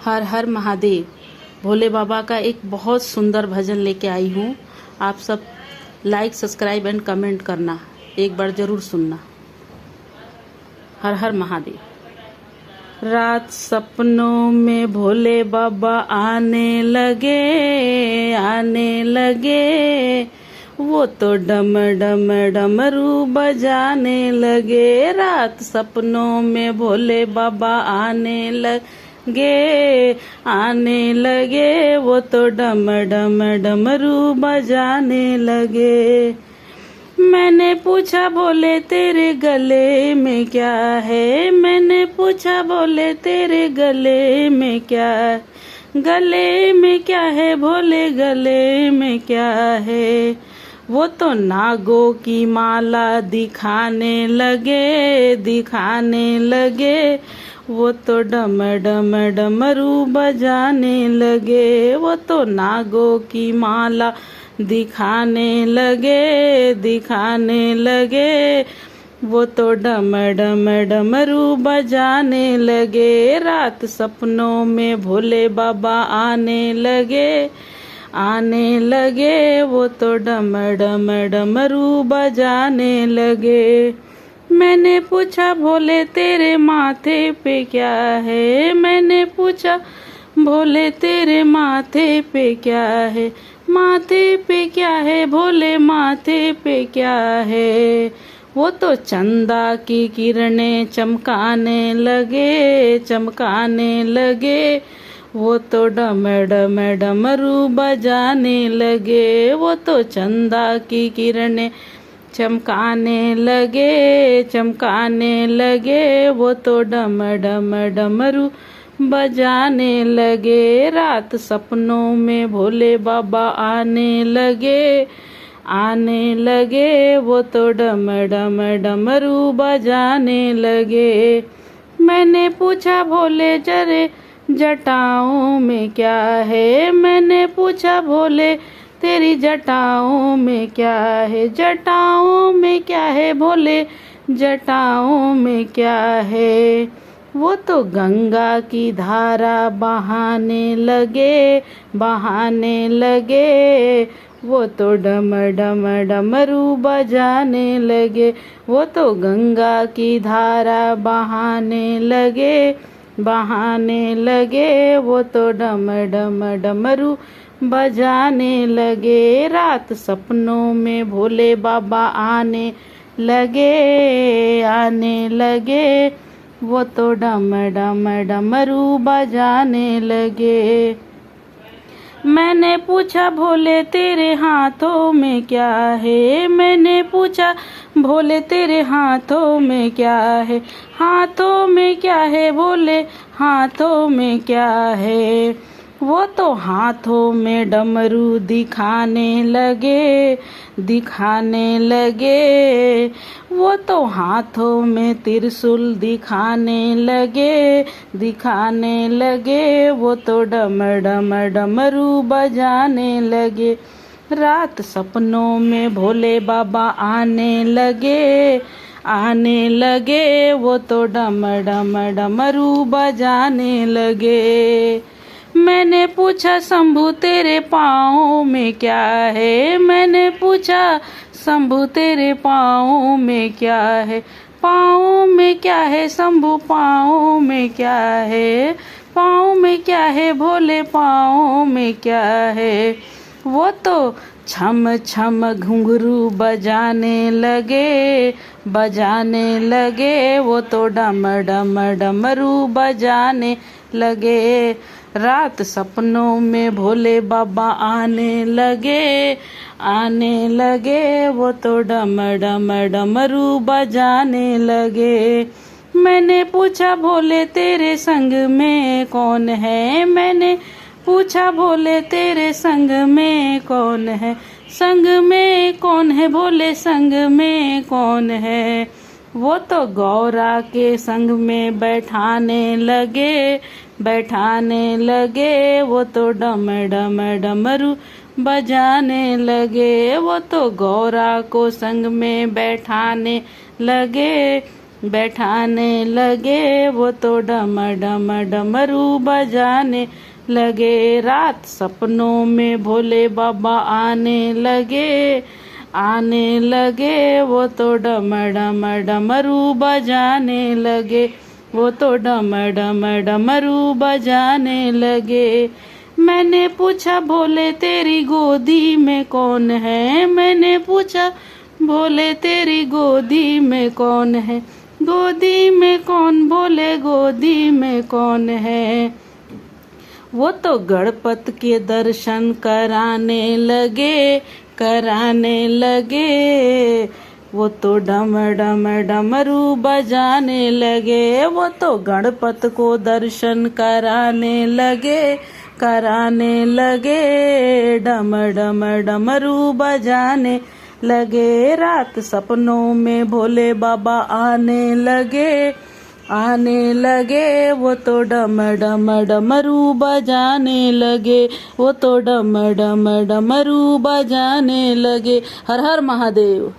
हर हर महादेव। भोले बाबा का एक बहुत सुंदर भजन लेके आई हूँ। आप सब लाइक, सब्सक्राइब एंड कमेंट करना, एक बार जरूर सुनना। हर हर महादेव। रात सपनों में भोले बाबा आने लगे, वो तो डम डम डमरू बजाने लगे। रात सपनों में भोले बाबा आने लगे, वो तो डम डम डमरू बजाने लगे। मैंने पूछा भोले तेरे गले में क्या है, मैंने पूछा भोले तेरे गले में क्या है, गले में क्या है भोले गले में क्या है। वो तो नागों की माला दिखाने लगे, वो तो डम डम डमरू बजाने लगे। वो तो नागों की माला दिखाने लगे, वो तो डम डम डमरू बजाने लगे। रात सपनों में भोले बाबा आने लगे, वो तो डम डम डमरू बजाने लगे। मैंने पूछा भोले तेरे माथे पे क्या है, मैंने पूछा भोले तेरे माथे पे क्या है, माथे पे क्या है भोले माथे पे क्या है। वो तो चंदा की किरणें चमकाने लगे, वो तो डम डम डमरू बजाने लगे। वो तो चंदा की किरणें चमकाने लगे, वो तो डम डम डमरू बजाने लगे। रात सपनों में भोले बाबा आने लगे, वो तो डम डम डमरू बजाने लगे। मैंने पूछा भोले जरे जटाओं में क्या है, मैंने पूछा भोले तेरी जटाओं में क्या है, जटाओं में क्या है भोले जटाओं में क्या है। वो तो गंगा की धारा बहाने लगे, वो तो डम डम डमरू बजाने लगे। वो तो गंगा की धारा बहाने लगे, वो तो डम डम डमरू बजाने लगे। रात सपनों में भोले बाबा आने लगे, वो तो डम डम डमरू बजाने लगे। मैंने पूछा भोले तेरे हाथों में क्या है, मैंने पूछा भोले तेरे हाथों में क्या है, हाथों में क्या है भोले हाथों में क्या है। वो तो हाथों में डमरू दिखाने लगे, वो तो हाथों में त्रिशूल दिखाने लगे, वो तो डम डम डमरू बजाने लगे। रात सपनों में भोले बाबा आने लगे, वो तो डम डम डमरू बजाने लगे। मैंने पूछा शंभू तेरे पाँव में क्या है, मैंने पूछा शंभू तेरे पाँव में क्या है, पाँव में क्या है शंभू पाँव में क्या है, पाँव में क्या है भोले पाँव में क्या है। वो तो छम छम घुंघरू बजाने लगे, वो तो डम डम डमरू बजाने लगे। रात सपनों में भोले बाबा आने लगे, वो तो डम डम डमरू बजाने लगे। मैंने पूछा भोले तेरे संग में कौन है, मैंने पूछा भोले तेरे संग में कौन है, संग में कौन है भोले संग में कौन है। वो तो गौरा के संग में बैठाने लगे, वो तो डम डम डमरू बजाने लगे। वो तो गौरा को संग में बैठाने लगे, बैठाने लगे, वो तो डम डम डमरू बजाने लगे। रात सपनों में भोले बाबा आने लगे, वो तो डम डम डमरू बजाने लगे, वो तो डम डम डमरू बजाने लगे। मैंने पूछा भोले तेरी गोदी में कौन है, मैंने पूछा भोले तेरी गोदी में कौन है, गोदी में कौन भोले गोदी में कौन है। वो तो गणपत के दर्शन कराने लगे, वो तो डम डम डमरू बजाने लगे, वो तो गणपत को दर्शन कराने लगे, डम डम डमरू बजाने लगे। रात सपनों में भोले बाबा आने लगे, वो तो डम डम डमरू बजाने लगे, वो तो डम डम डमरू बजाने लगे। हर हर महादेव।